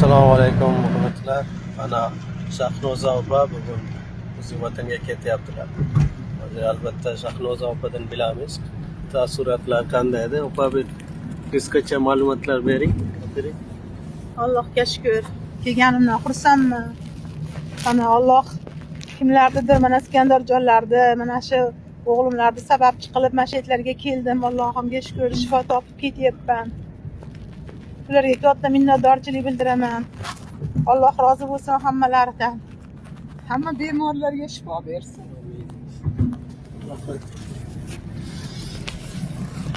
Assalomu alaykum hurmatlar. Mana Shahnoza opa bugun bizning vatanga ketyaptilar. Hozir albatta Shahnoza opadan bilamiz. Taassurotlar qanday edi? Opa bir qisqacha ma'lumotlar bering. Allohga shukr. Kelganimdan xursandman. Mana Alloh kimlarnidir mana Iskandarjonlarda mana shu o'g'limlarni sababchi qilib mana shu yerlarga keldim. Allohimga shukr, shifo topib ketyapman. Ularga katta minnatdorchilik bildiraman. Alloh rozi bo'lsin hammalaridan. Hamma bemorlarga shifo bersin.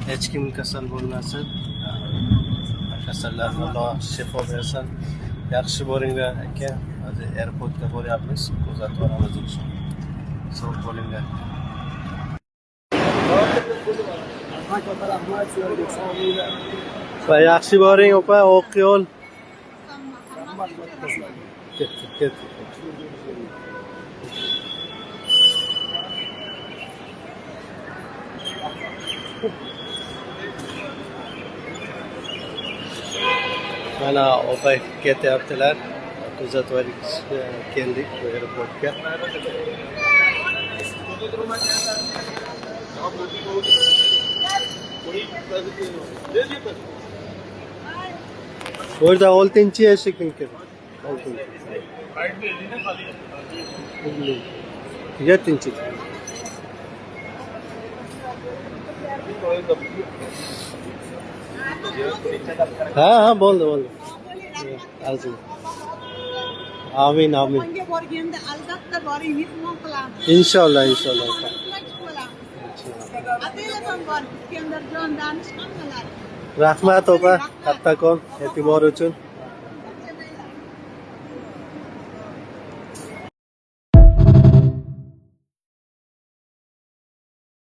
Hech kim kasal bo'lmasin. Kasallarga Alloh shifo bersin. Yaxshi bo'linglar aka. Hozir aeroportga boryapmiz. Kuzatib boramiz inshaalloh. Sog' bo'linglar. Va yaxshi boring opa, o'q yo'l. Ket. Mana opa ketyaptilar. Kuzatib keldik bu aeroportga. Orada 6-chi eshikning kiri. 7-chi. Ha, bo'ldi. Azim. Amin. Bunga borganda albatta boring, mehmon qilamiz. Inshaalloh. Ataylardan bor, Iskandarjon danish hammalari. Rahmat opa, kattakon e'tibor uchun.